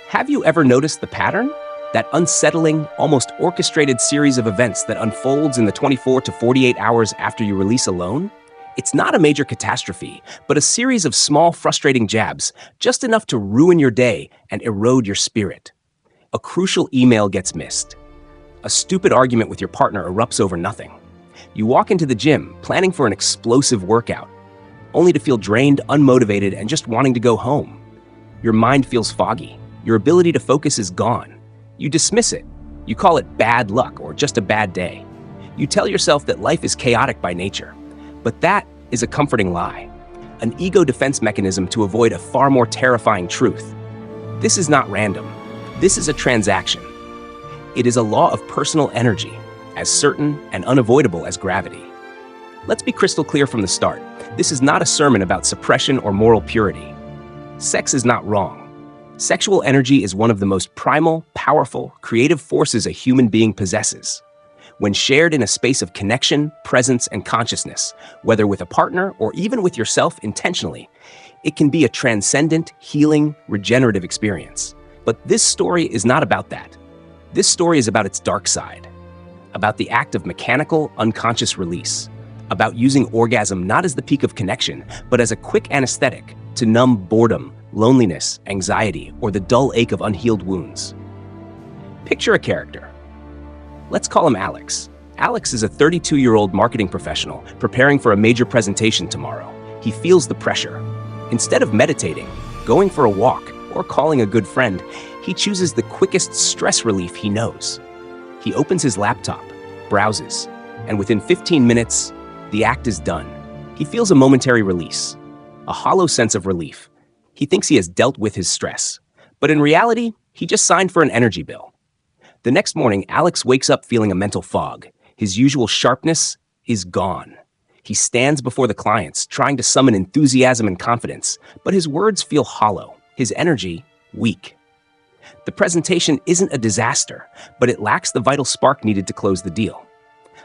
Have you ever noticed the pattern? That unsettling, almost orchestrated series of events that unfolds in the 24 to 48 hours after you release alone? It's not a major catastrophe, but a series of small, frustrating jabs, just enough to ruin your day and erode your spirit. A crucial email gets missed. A stupid argument with your partner erupts over nothing. You walk into the gym, planning for an explosive workout, only to feel drained, unmotivated, and just wanting to go home. Your mind feels foggy. Your ability to focus is gone. You dismiss it. You call it bad luck or just a bad day. You tell yourself that life is chaotic by nature. But that is a comforting lie, an ego defense mechanism to avoid a far more terrifying truth. This is not random. This is a transaction. It is a law of personal energy, as certain and unavoidable as gravity. Let's be crystal clear from the start. This is not a sermon about suppression or moral purity. Sex is not wrong. Sexual energy is one of the most primal, powerful, creative forces a human being possesses. When shared in a space of connection, presence, and consciousness, whether with a partner or even with yourself intentionally, it can be a transcendent, healing, regenerative experience. But this story is not about that. This story is about its dark side, about the act of mechanical, unconscious release, about using orgasm not as the peak of connection, but as a quick anesthetic to numb boredom, loneliness, anxiety, or the dull ache of unhealed wounds. Picture a character. Let's call him Alex. Alex is a 32-year-old marketing professional preparing for a major presentation tomorrow. He feels the pressure. Instead of meditating, going for a walk, or calling a good friend, he chooses the quickest stress relief he knows. He opens his laptop, browses, and within 15 minutes, the act is done. He feels a momentary release, a hollow sense of relief. He thinks he has dealt with his stress, but in reality, he just signed for an energy bill. The next morning, Alex wakes up feeling a mental fog. His usual sharpness is gone. He stands before the clients, trying to summon enthusiasm and confidence, but his words feel hollow, his energy weak. The presentation isn't a disaster, but it lacks the vital spark needed to close the deal.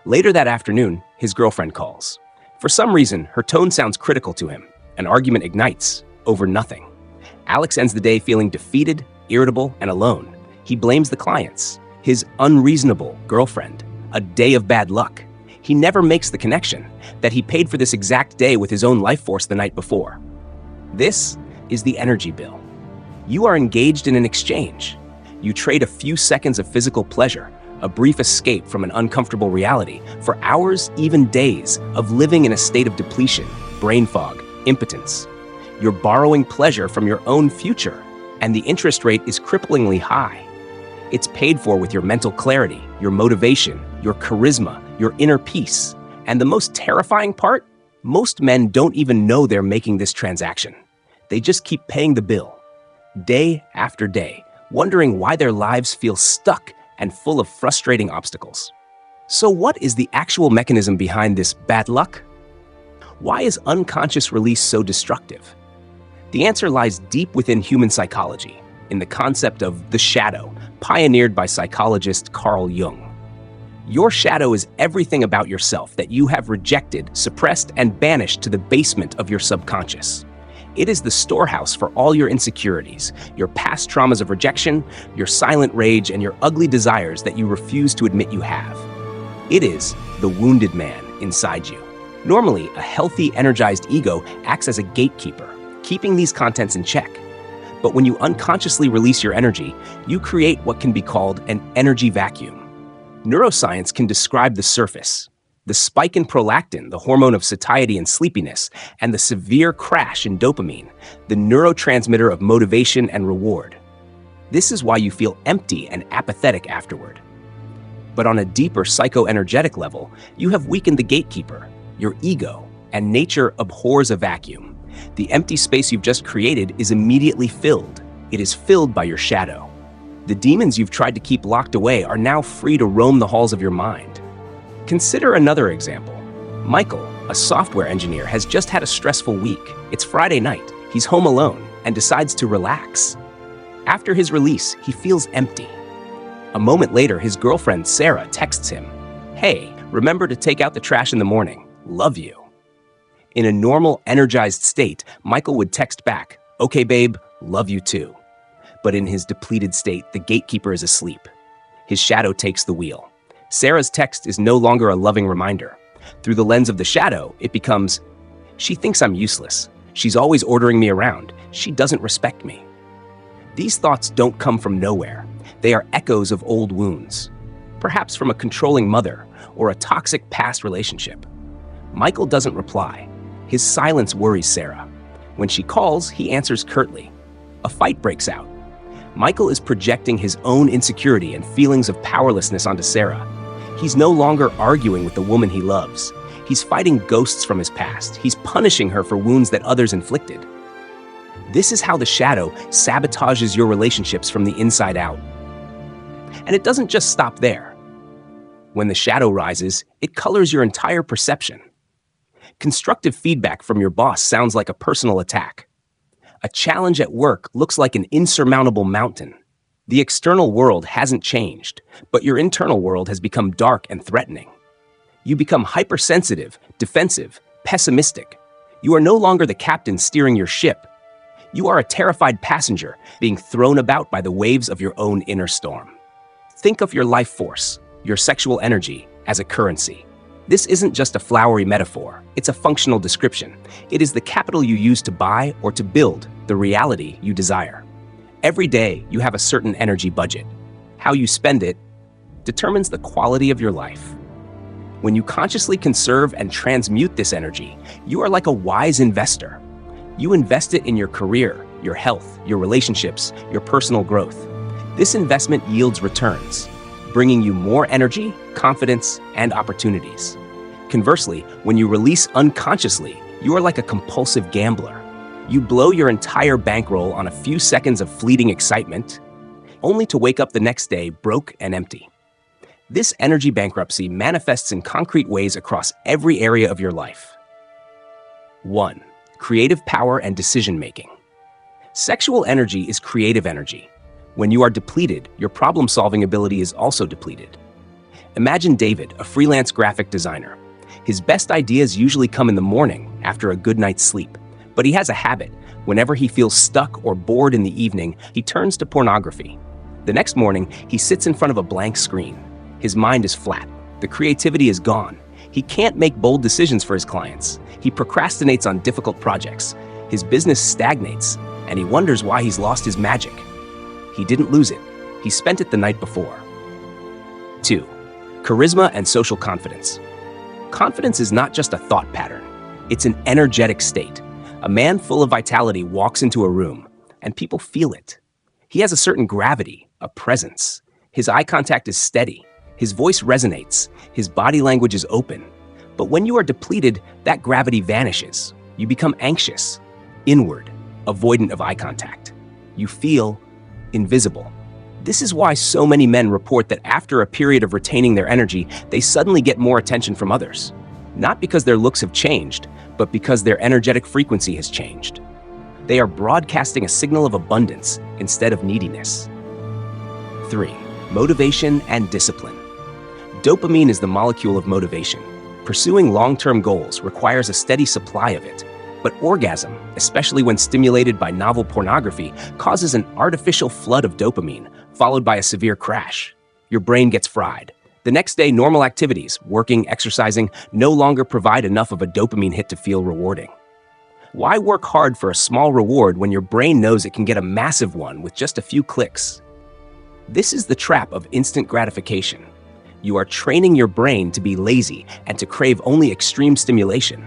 Later that afternoon, his girlfriend calls. For some reason, her tone sounds critical to him. An argument ignites over nothing. Alex ends the day feeling defeated, irritable, and alone. He blames the clients, his unreasonable girlfriend, a day of bad luck. He never makes the connection that he paid for this exact day with his own life force the night before. This is the energy bill. You are engaged in an exchange. You trade a few seconds of physical pleasure, a brief escape from an uncomfortable reality, for hours, even days, of living in a state of depletion, brain fog, impotence. You're borrowing pleasure from your own future, and the interest rate is cripplingly high. It's paid for with your mental clarity, your motivation, your charisma, your inner peace. And the most terrifying part? Most men don't even know they're making this transaction. They just keep paying the bill, day after day, wondering why their lives feel stuck and full of frustrating obstacles. So what is the actual mechanism behind this bad luck? Why is unconscious release so destructive? The answer lies deep within human psychology, in the concept of the shadow, pioneered by psychologist Carl Jung. Your shadow is everything about yourself that you have rejected, suppressed, and banished to the basement of your subconscious. It is the storehouse for all your insecurities, your past traumas of rejection, your silent rage, and your ugly desires that you refuse to admit you have. It is the wounded man inside you. Normally, a healthy, energized ego acts as a gatekeeper, keeping these contents in check. But when you unconsciously release your energy, you create what can be called an energy vacuum. Neuroscience can describe the surface: the spike in prolactin, the hormone of satiety and sleepiness, and the severe crash in dopamine, the neurotransmitter of motivation and reward. This is why you feel empty and apathetic afterward. But on a deeper psychoenergetic level, you have weakened the gatekeeper, your ego, and nature abhors a vacuum. The empty space you've just created is immediately filled. It is filled by your shadow. The demons you've tried to keep locked away are now free to roam the halls of your mind. Consider another example. Michael, a software engineer, has just had a stressful week. It's Friday night. He's home alone and decides to relax. After his release, he feels empty. A moment later, his girlfriend, Sarah, texts him, "Hey, remember to take out the trash in the morning. Love you." In a normal, energized state, Michael would text back, "Okay, babe, love you too." But in his depleted state, the gatekeeper is asleep. His shadow takes the wheel. Sarah's text is no longer a loving reminder. Through the lens of the shadow, it becomes, "She thinks I'm useless. She's always ordering me around. She doesn't respect me." These thoughts don't come from nowhere. They are echoes of old wounds, perhaps from a controlling mother or a toxic past relationship. Michael doesn't reply. His silence worries Sarah. When she calls, he answers curtly. A fight breaks out. Michael is projecting his own insecurity and feelings of powerlessness onto Sarah. He's no longer arguing with the woman he loves. He's fighting ghosts from his past. He's punishing her for wounds that others inflicted. This is how the shadow sabotages your relationships from the inside out. And it doesn't just stop there. When the shadow rises, it colors your entire perception. Constructive feedback from your boss sounds like a personal attack. A challenge at work looks like an insurmountable mountain. The external world hasn't changed, but your internal world has become dark and threatening. You become hypersensitive, defensive, pessimistic. You are no longer the captain steering your ship. You are a terrified passenger being thrown about by the waves of your own inner storm. Think of your life force, your sexual energy, as a currency. This isn't just a flowery metaphor, it's a functional description. It is the capital you use to buy or to build the reality you desire. Every day, you have a certain energy budget. How you spend it determines the quality of your life. When you consciously conserve and transmute this energy, you are like a wise investor. You invest it in your career, your health, your relationships, your personal growth. This investment yields returns, bringing you more energy, confidence, and opportunities. Conversely, when you release unconsciously, you are like a compulsive gambler. You blow your entire bankroll on a few seconds of fleeting excitement, only to wake up the next day broke and empty. This energy bankruptcy manifests in concrete ways across every area of your life. 1. Creative power and decision-making. Sexual energy is creative energy. When you are depleted, your problem-solving ability is also depleted. Imagine David, a freelance graphic designer. His best ideas usually come in the morning after a good night's sleep. But he has a habit. Whenever he feels stuck or bored in the evening, he turns to pornography. The next morning, he sits in front of a blank screen. His mind is flat. The creativity is gone. He can't make bold decisions for his clients. He procrastinates on difficult projects. His business stagnates, and he wonders why he's lost his magic. He didn't lose it. He spent it the night before. 2. Charisma and social confidence. Confidence is not just a thought pattern. It's an energetic state. A man full of vitality walks into a room, and people feel it. He has a certain gravity, a presence. His eye contact is steady. His voice resonates. His body language is open. But when you are depleted, that gravity vanishes. You become anxious, inward, avoidant of eye contact. You feel invisible. This is why so many men report that after a period of retaining their energy, they suddenly get more attention from others. Not because their looks have changed, but because their energetic frequency has changed. They are broadcasting a signal of abundance instead of neediness. 3. Motivation and discipline. Dopamine is the molecule of motivation. Pursuing long-term goals requires a steady supply of it. But orgasm, especially when stimulated by novel pornography, causes an artificial flood of dopamine, followed by a severe crash. Your brain gets fried. The next day, normal activities, working, exercising, no longer provide enough of a dopamine hit to feel rewarding. Why work hard for a small reward when your brain knows it can get a massive one with just a few clicks? This is the trap of instant gratification. You are training your brain to be lazy and to crave only extreme stimulation.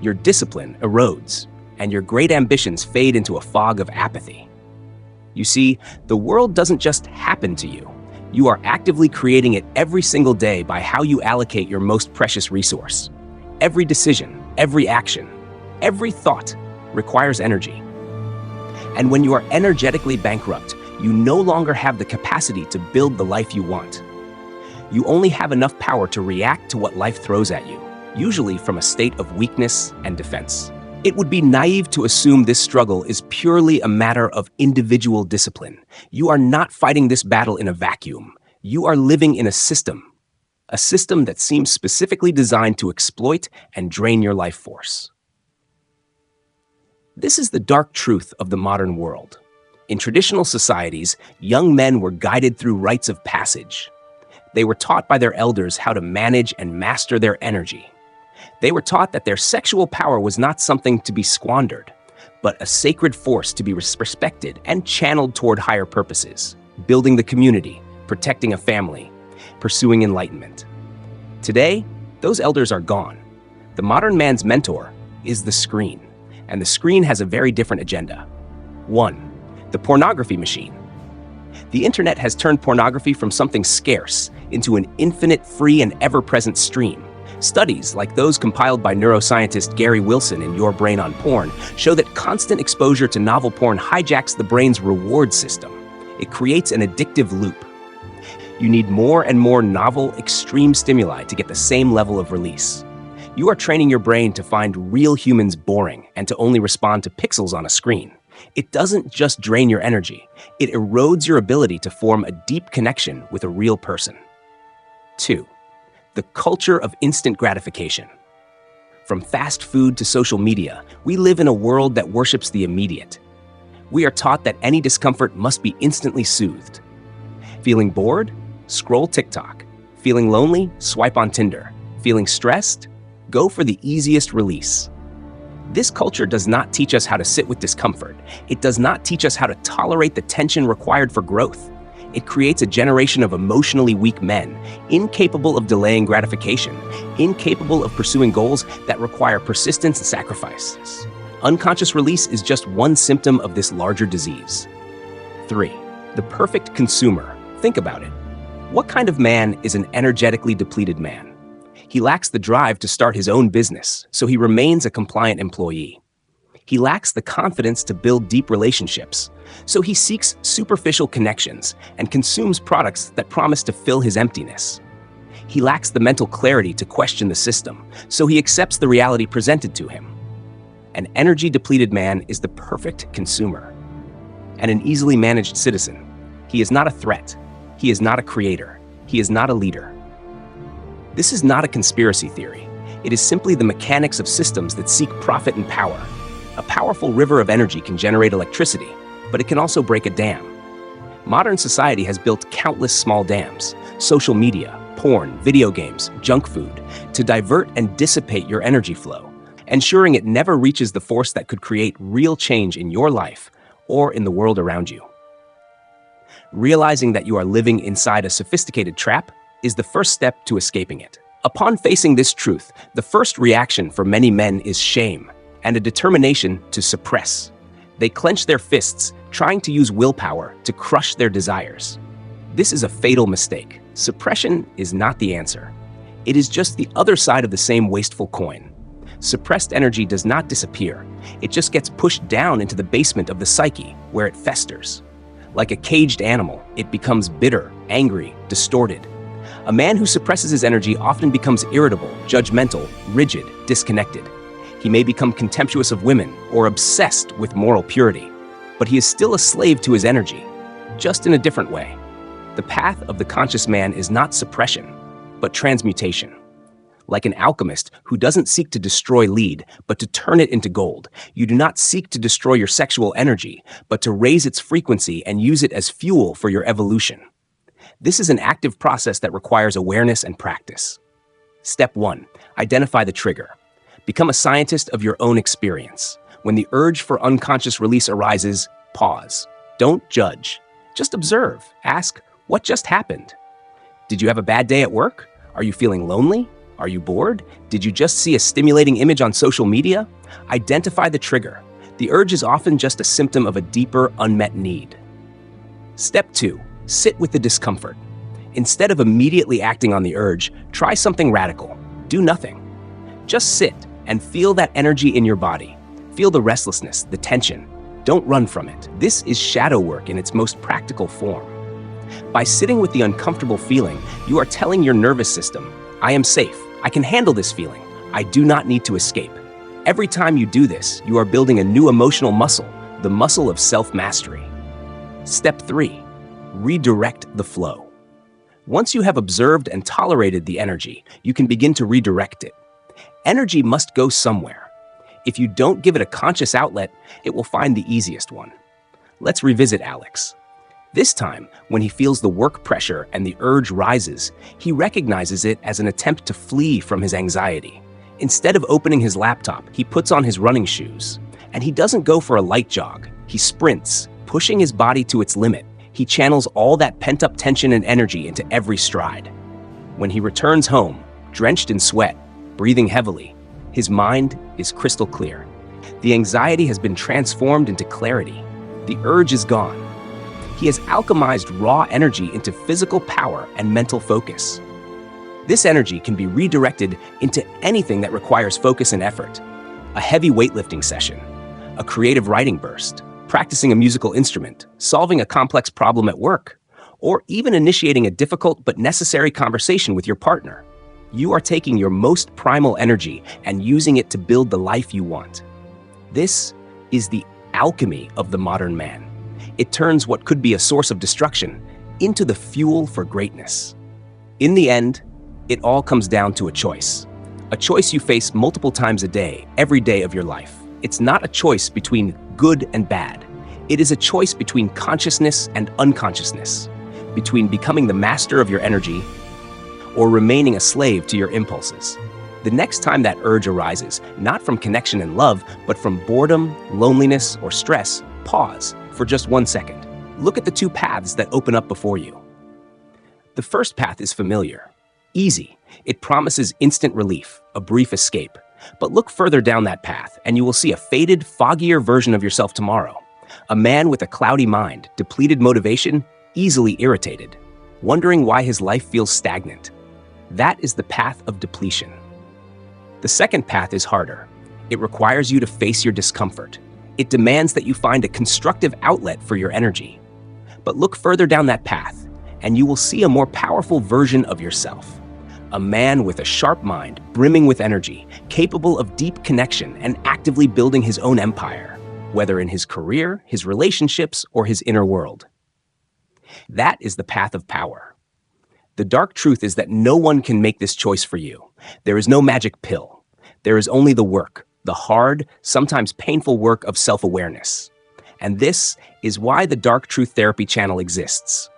Your discipline erodes, and your great ambitions fade into a fog of apathy. You see, the world doesn't just happen to you. You are actively creating it every single day by how you allocate your most precious resource. Every decision, every action, every thought requires energy. And when you are energetically bankrupt, you no longer have the capacity to build the life you want. You only have enough power to react to what life throws at you, usually from a state of weakness and defense. It would be naive to assume this struggle is purely a matter of individual discipline. You are not fighting this battle in a vacuum. You are living in a system that seems specifically designed to exploit and drain your life force. This is the dark truth of the modern world. In traditional societies, young men were guided through rites of passage. They were taught by their elders how to manage and master their energy. They were taught that their sexual power was not something to be squandered, but a sacred force to be respected and channeled toward higher purposes, building the community, protecting a family, pursuing enlightenment. Today, those elders are gone. The modern man's mentor is the screen, and the screen has a very different agenda. 1. The pornography machine. The internet has turned pornography from something scarce into an infinite, free, and ever-present stream. Studies, like those compiled by neuroscientist Gary Wilson in Your Brain on Porn, show that constant exposure to novel porn hijacks the brain's reward system. It creates an addictive loop. You need more and more novel, extreme stimuli to get the same level of release. You are training your brain to find real humans boring and to only respond to pixels on a screen. It doesn't just drain your energy, it erodes your ability to form a deep connection with a real person. 2. The culture of instant gratification. From fast food to social media, we live in a world that worships the immediate. We are taught that any discomfort must be instantly soothed. Feeling bored? Scroll TikTok. Feeling lonely? Swipe on Tinder. Feeling stressed? Go for the easiest release. This culture does not teach us how to sit with discomfort. It does not teach us how to tolerate the tension required for growth. It creates a generation of emotionally weak men, incapable of delaying gratification, incapable of pursuing goals that require persistence and sacrifices. Unconscious release is just one symptom of this larger disease. 3. The perfect consumer. Think about it. What kind of man is an energetically depleted man? He lacks the drive to start his own business, so he remains a compliant employee. He lacks the confidence to build deep relationships, so he seeks superficial connections and consumes products that promise to fill his emptiness. He lacks the mental clarity to question the system, so he accepts the reality presented to him. An energy-depleted man is the perfect consumer and an easily managed citizen. He is not a threat. He is not a creator. He is not a leader. This is not a conspiracy theory. It is simply the mechanics of systems that seek profit and power. A powerful river of energy can generate electricity, but it can also break a dam. Modern society has built countless small dams, social media, porn, video games, junk food, to divert and dissipate your energy flow, ensuring it never reaches the force that could create real change in your life or in the world around you. Realizing that you are living inside a sophisticated trap is the first step to escaping it. Upon facing this truth, the first reaction for many men is shame and a determination to suppress. They clench their fists, trying to use willpower to crush their desires. This is a fatal mistake. Suppression is not the answer. It is just the other side of the same wasteful coin. Suppressed energy does not disappear. It just gets pushed down into the basement of the psyche, where it festers. Like a caged animal, it becomes bitter, angry, distorted. A man who suppresses his energy often becomes irritable, judgmental, rigid, disconnected. He may become contemptuous of women or obsessed with moral purity, but he is still a slave to his energy, just in a different way. The path of the conscious man is not suppression, but transmutation. Like an alchemist who doesn't seek to destroy lead, but to turn it into gold, you do not seek to destroy your sexual energy, but to raise its frequency and use it as fuel for your evolution. This is an active process that requires awareness and practice. Step 1. Identify the trigger. Become a scientist of your own experience. When the urge for unconscious release arises, pause. Don't judge. Just observe. Ask, what just happened? Did you have a bad day at work? Are you feeling lonely? Are you bored? Did you just see a stimulating image on social media? Identify the trigger. The urge is often just a symptom of a deeper, unmet need. Step 2. Sit with the discomfort. Instead of immediately acting on the urge, try something radical. Do nothing. Just sit and feel that energy in your body. Feel the restlessness, the tension. Don't run from it. This is shadow work in its most practical form. By sitting with the uncomfortable feeling, you are telling your nervous system, I am safe. I can handle this feeling. I do not need to escape. Every time you do this, you are building a new emotional muscle, the muscle of self-mastery. Step 3. Redirect the flow. Once you have observed and tolerated the energy, you can begin to redirect it. Energy must go somewhere. If you don't give it a conscious outlet, it will find the easiest one. Let's revisit Alex. This time, when he feels the work pressure and the urge rises, he recognizes it as an attempt to flee from his anxiety. Instead of opening his laptop, he puts on his running shoes. And he doesn't go for a light jog. He sprints, pushing his body to its limit. He channels all that pent-up tension and energy into every stride. When he returns home, drenched in sweat, breathing heavily, his mind is crystal clear. The anxiety has been transformed into clarity. The urge is gone. He has alchemized raw energy into physical power and mental focus. This energy can be redirected into anything that requires focus and effort. A heavy weightlifting session, a creative writing burst, practicing a musical instrument, solving a complex problem at work, or even initiating a difficult but necessary conversation with your partner. You are taking your most primal energy and using it to build the life you want. This is the alchemy of the modern man. It turns what could be a source of destruction into the fuel for greatness. In the end, it all comes down to a choice. A choice you face multiple times a day, every day of your life. It's not a choice between good and bad. It is a choice between consciousness and unconsciousness, between becoming the master of your energy or remaining a slave to your impulses. The next time that urge arises, not from connection and love, but from boredom, loneliness, or stress, pause for just 1 second. Look at the two paths that open up before you. The first path is familiar, easy. It promises instant relief, a brief escape. But look further down that path, and you will see a faded, foggier version of yourself tomorrow. A man with a cloudy mind, depleted motivation, easily irritated, wondering why his life feels stagnant. That is the path of depletion. The second path is harder. It requires you to face your discomfort. It demands that you find a constructive outlet for your energy. But look further down that path, and you will see a more powerful version of yourself. A man with a sharp mind, brimming with energy, capable of deep connection and actively building his own empire, whether in his career, his relationships, or his inner world. That is the path of power. The dark truth is that no one can make this choice for you. There is no magic pill. There is only the work, the hard, sometimes painful work of self-awareness. And this is why the Dark Truth Therapy channel exists.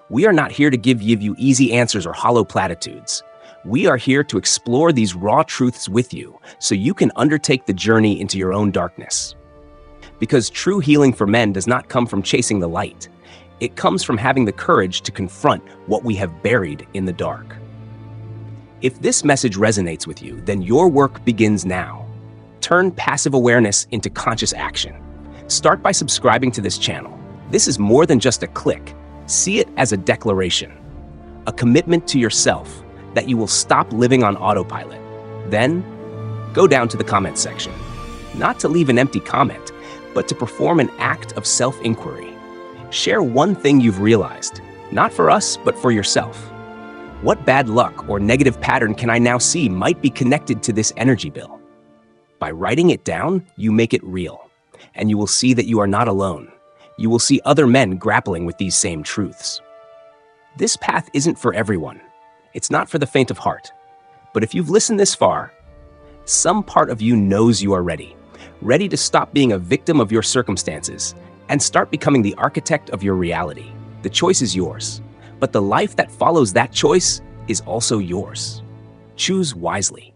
We are not here to give you easy answers or hollow platitudes. We are here to explore these raw truths with you so you can undertake the journey into your own darkness. Because true healing for men does not come from chasing the light. It comes from having the courage to confront what we have buried in the dark. If this message resonates with you, then your work begins now. Turn passive awareness into conscious action. Start by subscribing to this channel. This is more than just a click. See it as a declaration, a commitment to yourself that you will stop living on autopilot. Then, go down to the comment section, not to leave an empty comment, but to perform an act of self-inquiry. Share one thing you've realized, not for us, but for yourself. What bad luck or negative pattern can I now see might be connected to this energy bill? By writing it down, you make it real, and you will see that you are not alone. You will see other men grappling with these same truths. This path isn't for everyone. It's not for the faint of heart. But if you've listened this far, some part of you knows you are ready to stop being a victim of your circumstances and start becoming the architect of your reality. The choice is yours, but the life that follows that choice is also yours. Choose wisely.